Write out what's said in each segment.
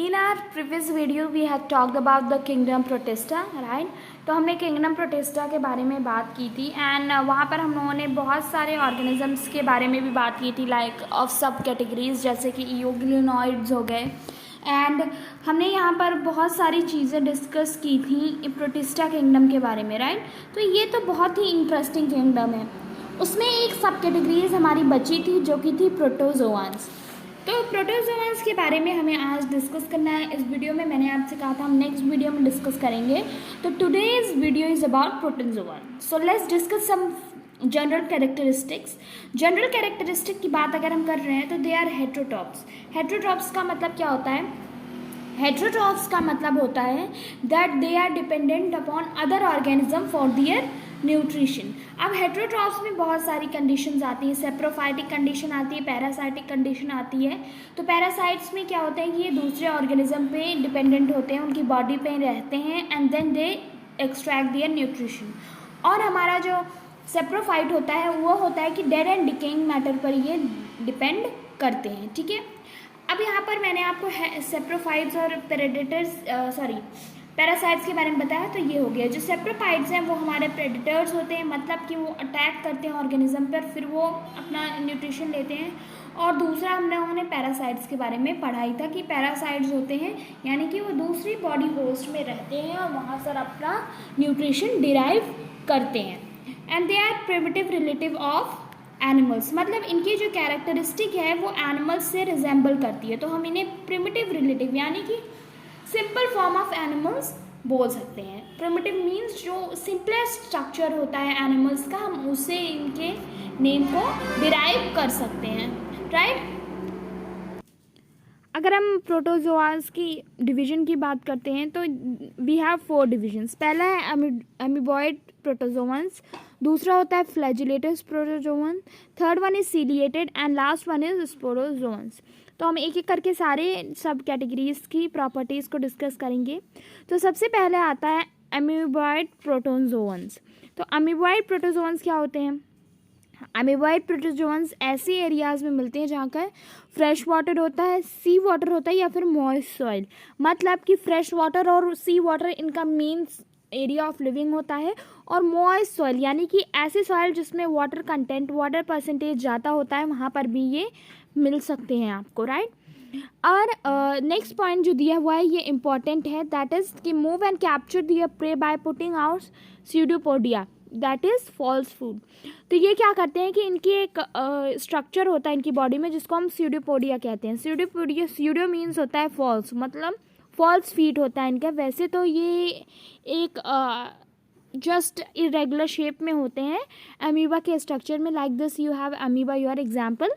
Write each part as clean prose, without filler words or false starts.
In our previous video we had talked about the kingdom protista, right? तो हमने kingdom Protista के बारे में बात की थी एंड वहाँ पर हम लोगों ने बहुत सारे ऑर्गेनिजम्स के बारे में भी बात की थी, लाइक ऑफ सब कैटेगरीज जैसे कि यूग्लिनॉइड्स हो गए। एंड हमने यहाँ पर बहुत सारी चीज़ें डिस्कस की थी प्रोटिस्टा किंगडम के बारे में, राइट? तो ये तो बहुत ही इंटरेस्टिंग किंगडम है। उसमें एक सब कैटेगरीज हमारी बची थी जो कि थी प्रोटोजोआन्स। तो प्रोटोजोआन्स के बारे में हमें आज डिस्कस करना है। इस वीडियो में मैंने आपसे कहा था हम नेक्स्ट वीडियो में डिस्कस करेंगे। तो today's video is about protozoan. So let's discuss some general characteristics. General characteristic की बात अगर हम कर रहे हैं तो दे आर हेट्रोट्रॉप्स। हेट्रोट्रॉप्स का मतलब क्या होता है? हेट्रोट्रॉप्स का मतलब होता है that they are dependent upon other organism for their nutrition. अब हेट्रोट्रॉप्स में बहुत सारी कंडीशंस आती हैं, सेप्रोफाइटिक कंडीशन आती है, पैरासाइटिक कंडीशन आती है। तो पैरासाइट्स में क्या होता है कि ये दूसरे ऑर्गेनिज्म पे डिपेंडेंट होते हैं, उनकी बॉडी पे रहते हैं and then they extract their nutrition. और हमारा जो सेप्रोफाइट होता है वो होता है कि डेड एंड डिकेइंग मैटर पर ये डिपेंड करते हैं, ठीक है। अब यहाँ पर मैंने आपको सेप्रोफाइट्स और पैरासाइट्स के बारे में बताया, तो ये हो गया। जो सेप्रोफाइट्स हैं वो हमारे प्रेडेटर्स होते हैं, मतलब कि वो अटैक करते हैं ऑर्गेनिज्म पर, फिर वो अपना न्यूट्रिशन लेते हैं। और दूसरा हम लोगों ने पैरासाइट्स के बारे में पढ़ाई था कि पैरासाइट्स होते हैं यानी कि वो दूसरी बॉडी होस्ट में रहते हैं और वहाँ से अपना न्यूट्रिशन डिराइव करते हैं। And they are primitive relative of animals, मतलब इनकी जो कैरेक्टरिस्टिक है वो एनिमल्स से रिजेंबल करती है। तो हम इन्हें प्रिमिटिव रिलेटिव यानी कि सिंपल फॉर्म ऑफ एनिमल्स बोल सकते हैं। प्रिमिटिव मीन्स जो सिंपलेस्ट स्ट्रक्चर होता है एनिमल्स का, हम उससे इनके नेम को डिराइव कर सकते हैं, राइट? अगर हम प्रोटोजोआस की डिवीजन की बात करते हैं तो वी हैव 4 डिविजन्स। पहला है अमीबॉइड प्रोटोजोआन्स, दूसरा होता है flagellates protozoan, third one is ciliated and last one is sporozoans. तो हम एक एक करके सारे सब कैटेगरीज की प्रॉपर्टीज़ को डिस्कस करेंगे। तो सबसे पहले आता है अमीबॉइड प्रोटोजोआन्स। तो अमीबॉइड प्रोटोजोआन्स क्या होते हैं? अमीबॉइड प्रोटोजोआन्स ऐसे एरियाज़ में मिलते हैं जहाँ का फ्रेश वाटर होता है, सी वाटर होता है या फिर मॉइस्ट सॉइल। मतलब कि फ्रेश वाटर और सी वाटर इनका मेन एरिया ऑफ लिविंग होता है, और मॉइस्ट सॉइल यानी कि ऐसे सॉइल जिसमें वाटर कंटेंट, वाटर परसेंटेज ज़्यादा होता है, वहाँ पर भी ये मिल सकते हैं आपको, राइट? और नेक्स्ट पॉइंट जो दिया हुआ है ये इंपॉर्टेंट है, दैट इज़ कि move and capture their prey by putting out pseudopodia, that is false food. तो ये क्या करते हैं कि इनकी एक स्ट्रक्चर होता है इनकी बॉडी में जिसको हम स्यूडोपोडिया कहते हैं। स्यूडोपोडिया, स्यूडो मीन्स होता है फॉल्स, मतलब फॉल्स फीट होता है इनका। वैसे तो ये एक जस्ट इरेगुलर शेप में होते हैं अमीबा के स्ट्रक्चर में, like this you have amoeba your example.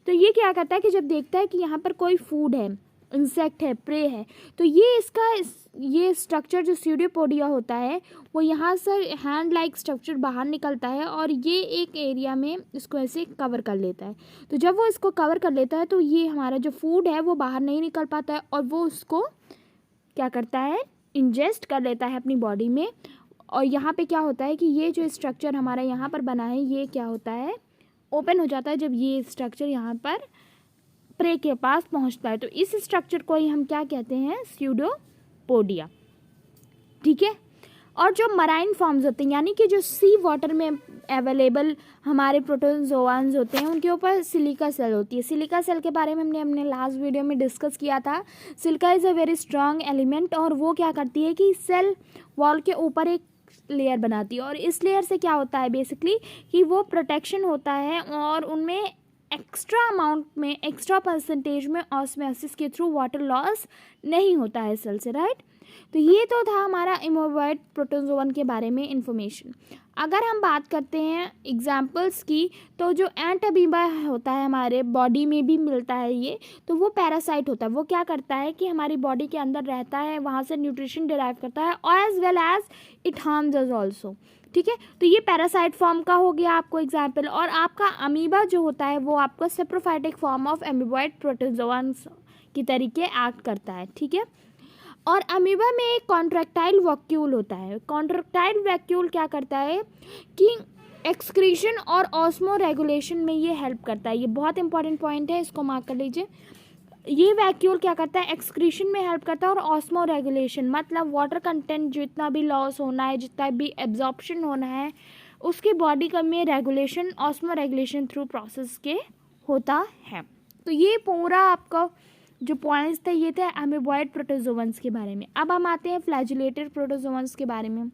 तो ये क्या करता है कि जब देखता है कि यहाँ पर कोई फूड है, इंसेक्ट है, प्रे है, तो ये स्ट्रक्चर जो स्यूडोपोडिया होता है वो यहाँ से हैंड लाइक स्ट्रक्चर बाहर निकलता है और ये एक एरिया में इसको ऐसे कवर कर लेता है। तो जब वो इसको कवर कर लेता है तो ये हमारा जो फूड है वो बाहर नहीं निकल पाता है और वो उसको क्या करता है, इंजेस्ट कर लेता है अपनी बॉडी में। और यहाँ पे क्या होता है कि ये जो स्ट्रक्चर हमारा यहाँ पर बना है ये क्या होता है, ओपन हो जाता है जब ये स्ट्रक्चर यहाँ पर प्रे के पास पहुँचता है। तो इस स्ट्रक्चर को ही हम क्या कहते हैं, स्यूडोपोडिया, ठीक है। और जो मराइन फॉर्म्स होते हैं यानी कि जो सी वाटर में अवेलेबल हमारे प्रोटोजोआन्स होते हैं उनके ऊपर सिलिका सेल होती है। सिलिका सेल के बारे में हमने अपने लास्ट वीडियो में डिस्कस किया था। Silica is a very strong element और वो क्या करती है कि सेल वॉल के ऊपर एक लेयर बनाती है, और इस लेयर से क्या होता है बेसिकली कि वो प्रोटेक्शन होता है और उनमें एक्स्ट्रा अमाउंट में, एक्स्ट्रा परसेंटेज में ऑस्मोसिस के थ्रू वाटर लॉस नहीं होता है सेल से, राइट? तो ये तो था हमारा अमीबॉइड प्रोटोजोआन के बारे में इंफॉर्मेशन। अगर हम बात करते हैं एग्जाम्पल्स की, तो जो एंट अमीबा होता है हमारे बॉडी में भी मिलता है ये, तो वो पैरासाइट होता है। वो क्या करता है कि हमारी बॉडी के अंदर रहता है, वहाँ से न्यूट्रिशन डिराइव करता है और as well as it harms us also, ठीक है। तो ये पैरासाइट फॉर्म का हो गया आपको एग्जाम्पल। और आपका अमीबा जो होता है वो आपको सेप्रोफाइटिक फॉर्म ऑफ अमीबॉइड प्रोटोजोआन्स की तरीके एक्ट करता है, ठीक है। और अमीबा में एक कॉन्ट्रैक्टाइल वैक्यूल होता है। कॉन्ट्रैक्टाइल वैक्यूल क्या करता है कि एक्सक्रीशन और ऑस्मो रेगुलेशन में ये हेल्प करता है। ये बहुत इंपॉर्टेंट पॉइंट है, इसको मार्क कर लीजिए। ये वैक्यूल क्या करता है, एक्सक्रीशन में हेल्प करता है और ऑस्मो रेगुलेशन, मतलब वाटर कंटेंट जितना भी लॉस होना है, जितना भी एब्जॉर्प्शन होना है, उसकी बॉडी का में regulation osmo regulation through process के होता है। तो ये पूरा आपका जो पॉइंट्स थे ये थे एमीबॉयड प्रोटोजोअन्स के बारे में। अब हम आते हैं फ्लैजिलेटेड प्रोटोजोअन्स के बारे में।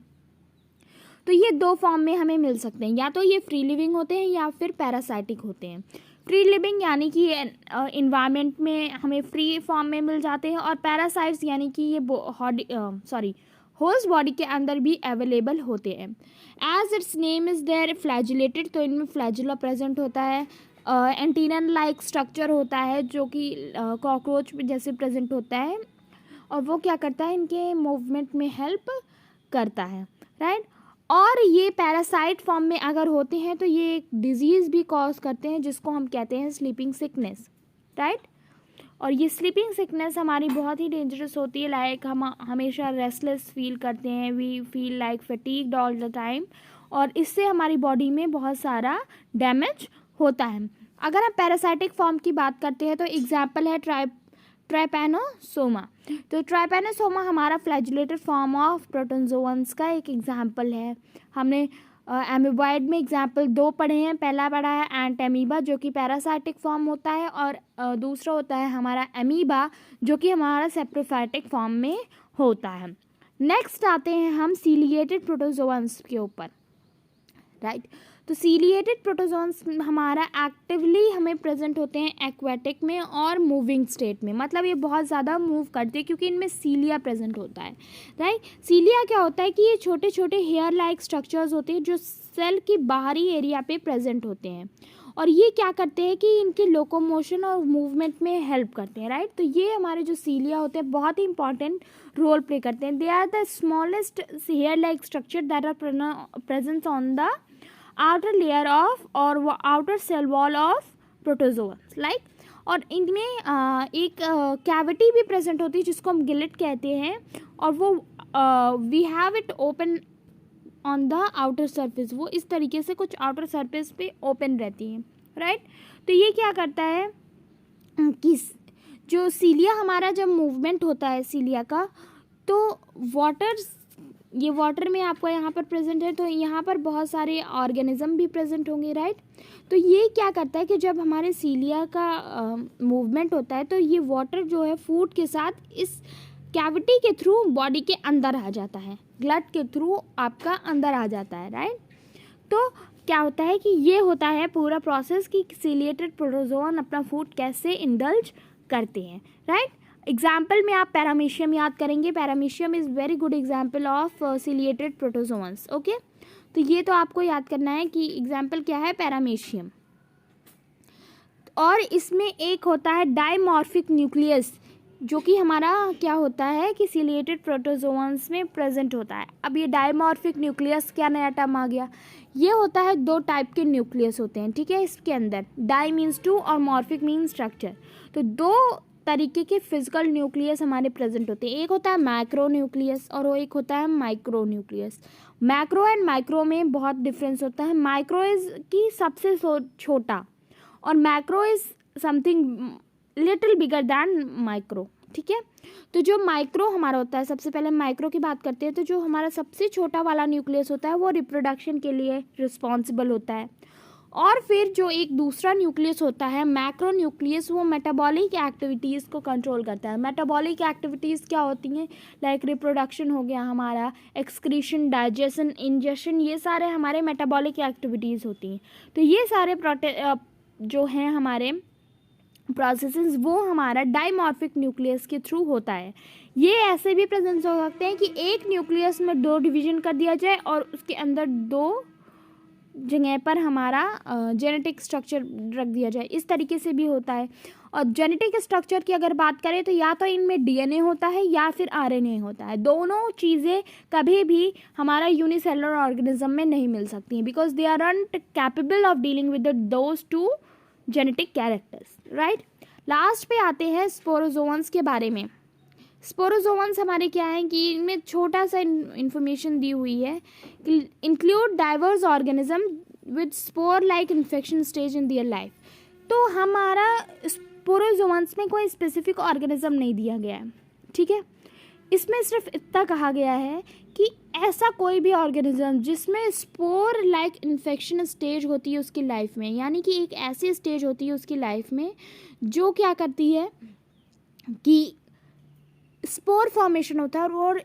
तो ये दो फॉर्म में हमें मिल सकते हैं, या तो ये फ्री लिविंग होते हैं या फिर पैरासाइटिक होते हैं। फ्री लिविंग यानी कि इन्वायरमेंट में हमें फ्री फॉर्म में मिल जाते हैं, और पैरासाइट्स यानी कि ये होस्ट बॉडी के अंदर भी अवेलेबल होते हैं। As its name is there flagellated, तो इनमें फ्लैजुला प्रेजेंट होता है, एंटीनन लाइक स्ट्रक्चर होता है जो कि कॉकरोच जैसे प्रेजेंट होता है, और वो क्या करता है, इनके मूवमेंट में हेल्प करता है, राइट। और ये पैरासाइट फॉर्म में अगर होते हैं तो ये एक डिजीज़ भी कॉज करते हैं जिसको हम कहते हैं स्लीपिंग सिकनेस, राइट। और ये स्लीपिंग सिकनेस हमारी बहुत ही डेंजरस होती है, लाइक हम हमेशा रेस्टलेस फील करते हैं, we feel like fatigued all the time, और इससे हमारी बॉडी में बहुत सारा डैमेज होता है। अगर हम पैरासाइटिक फॉर्म की बात करते हैं तो एग्जाम्पल है ट्राइपैनोसोमा। तो ट्राइपैनोसोमा हमारा फ्लैजिलेटेड फॉर्म ऑफ प्रोटोजोअन्स का एक एग्जाम्पल है। हमने एमीबॉयड में एग्जाम्पल दो पढ़े हैं, पहला पढ़ा है एंट एमीबा जो कि पैरासाइटिक फॉर्म होता है, और दूसरा होता है हमारा एमीबा जो कि हमारा सेप्रोफाइटिक फॉर्म में होता है। नेक्स्ट आते हैं हम सीलिएटेड प्रोटोजोअन्स के ऊपर, राइट। तो सीलिएटेड प्रोटोजोअन्स हमारा एक्टिवली हमें प्रेजेंट होते हैं एक्वेटिक में और मूविंग स्टेट में, मतलब ये बहुत ज़्यादा मूव करते हैं क्योंकि इनमें सीलिया प्रेजेंट होता है, राइट। सीलिया क्या होता है कि ये छोटे छोटे हेयर लाइक स्ट्रक्चर्स होते हैं जो सेल की बाहरी एरिया पे प्रेजेंट होते हैं, और ये क्या करते हैं कि इनके लोकोमोशन और मूवमेंट में हेल्प करते हैं, राइट। तो ये हमारे जो सीलिया होते हैं बहुत ही इंपॉर्टेंट रोल प्ले करते हैं। They are the smallest hair like structure that are present on the outer layer of or outer cell wall of protozoans, like, और इनमें एक कैविटी भी प्रेजेंट होती है जिसको हम गिलेट कहते हैं, और वो we have it open on the outer surface, वो इस तरीके से कुछ आउटर सरफेस पे ओपन रहती है, राइट। तो ये क्या करता है कि जो सीलिया हमारा जब मूवमेंट होता है सीलिया का, तो ये वाटर में आपको यहाँ पर प्रेजेंट है, तो यहाँ पर बहुत सारे ऑर्गेनिज्म भी प्रेजेंट होंगे, राइट। तो ये क्या करता है कि जब हमारे सीलिया का मूवमेंट होता है तो ये वाटर जो है फूड के साथ इस कैविटी के थ्रू बॉडी के अंदर आ जाता है, ग्लट के थ्रू आपका अंदर आ जाता है, राइट। तो क्या होता है कि ये होता है पूरा प्रोसेस कि सीलिएटेड प्रोटोजोअन अपना फूड कैसे इंडल्ज करते हैं, राइट। एग्जाम्पल में आप पैरामीशियम याद करेंगे, paramecium is very good example of ciliated protozoans, okay. तो ये तो आपको याद करना है कि एग्जाम्पल क्या है, पैरामीशियम। और इसमें एक होता है डाइमॉर्फिक न्यूक्लियस जो कि हमारा क्या होता है कि सीलिएटेड प्रोटोजोअन्स में प्रेजेंट होता है। अब ये डाइमॉर्फिक न्यूक्लियस क्या नया टर्म आ गया, ये होता है दो टाइप के न्यूक्लियस होते हैं, ठीक है। इसके अंदर डाई मीन्स टू और मॉर्फिक मीन्स स्ट्रक्चर, तो दो तरीके के फिजिकल न्यूक्लियस हमारे प्रेजेंट होते हैं। एक होता है मैक्रो न्यूक्लियस और वो एक होता है micro nucleus. Macro and micro में बहुत डिफरेंस होता है। माइक्रो इज की सबसे छोटा और macro is something little bigger than micro, ठीक है। तो जो माइक्रो हमारा होता है, सबसे पहले माइक्रो की बात करते हैं, तो जो हमारा सबसे छोटा वाला न्यूक्लियस होता है वो रिप्रोडक्शन के लिए रिस्पॉन्सिबल होता है। और फिर जो एक दूसरा न्यूक्लियस होता है मैक्रो न्यूक्लियस, वो मेटाबॉलिक एक्टिविटीज़ को कंट्रोल करता है। मेटाबॉलिक एक्टिविटीज़ क्या होती हैं, लाइक रिप्रोडक्शन हो गया हमारा, एक्सक्रीशन, डाइजेशन, इंजेशन, ये सारे हमारे मेटाबॉलिक एक्टिविटीज़ होती हैं। तो ये सारे जो हैं हमारे प्रोसेसेस वो हमारा डाइमॉर्फिक न्यूक्लियस के थ्रू होता है। ये ऐसे भी प्रेजेंट हो सकते हैं कि एक न्यूक्लियस में दो डिवीजन कर दिया जाए और उसके अंदर दो जगह पर हमारा जेनेटिक स्ट्रक्चर रख दिया जाए, इस तरीके से भी होता है। और जेनेटिक स्ट्रक्चर की अगर बात करें तो या तो इनमें डीएनए होता है या फिर आरएनए होता है। दोनों चीज़ें कभी भी हमारा यूनिसेलुलर ऑर्गेनिज्म में नहीं मिल सकती हैं, because they are not capable of dealing with those two genetic characters, right. Last पे आते हैं स्पोरोजोअन्स के बारे में। स्पोरोजोअन्स हमारे क्या हैं कि इनमें छोटा सा इन्फॉर्मेशन दी हुई है, include diverse organism with spore like infection stage in their life. तो हमारा स्पोरोजोअन्स में कोई स्पेसिफिक ऑर्गेनिज्म नहीं दिया गया है, ठीक है। इसमें सिर्फ इतना कहा गया है कि ऐसा कोई भी ऑर्गेनिज्म जिसमें स्पोर लाइक इन्फेक्शन स्टेज होती है उसकी लाइफ में, यानी कि एक ऐसी स्टेज होती है उसकी लाइफ में जो क्या करती है कि स्पोर फॉर्मेशन होता है और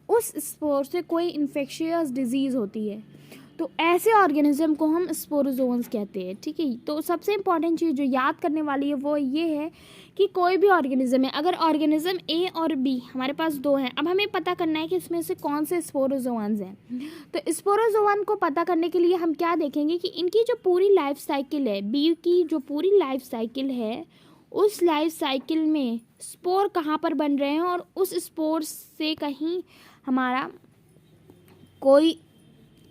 उस स्पोर से कोई इन्फेक्शियस डिजीज़ होती है, तो ऐसे ऑर्गेनिज्म को हम स्पोरोजोअन्स कहते हैं, ठीक है। तो सबसे इम्पॉर्टेंट चीज़ जो याद करने वाली है वो ये है कि कोई भी ऑर्गेनिज्म है, अगर ऑर्गेनिज्म ए और बी हमारे पास दो हैं, अब हमें पता करना है कि इसमें से कौन से स्पोरोजोअन्स हैं। तो स्पोरोजोअन को पता करने के लिए हम क्या देखेंगे कि इनकी जो पूरी लाइफ साइकिल है, बी की जो पूरी लाइफ साइकिल है, उस लाइफ साइकिल में स्पोर कहाँ पर बन रहे हैं और उस स्पोर से कहीं हमारा कोई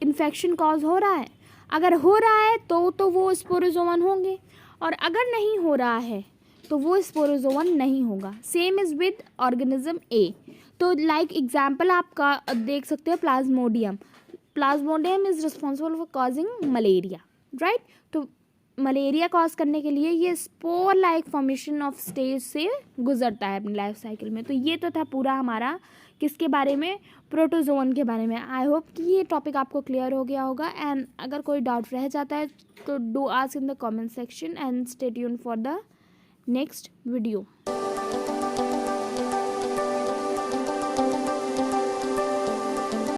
इन्फेक्शन कॉज हो रहा है। अगर हो रहा है तो वो स्पोरोजोअन होंगे, और अगर नहीं हो रहा है तो वो स्पोरोजोअन नहीं होगा। सेम इज़ विद ऑर्गेनिज्म ए। तो लाइक एग्जांपल आपका देख सकते हो Plasmodium. Plasmodium is responsible for causing malaria, right. तो मलेरिया कॉज करने के लिए ये spore like formation of stage से गुजरता है अपनी लाइफ साइकिल में। तो ये तो था पूरा हमारा किसके बारे में, प्रोटोजोअन के बारे में। आई होप कि ये टॉपिक आपको क्लियर हो गया होगा, एंड अगर कोई डाउट रह जाता है तो do ask in the comment section and stay tuned for the next video.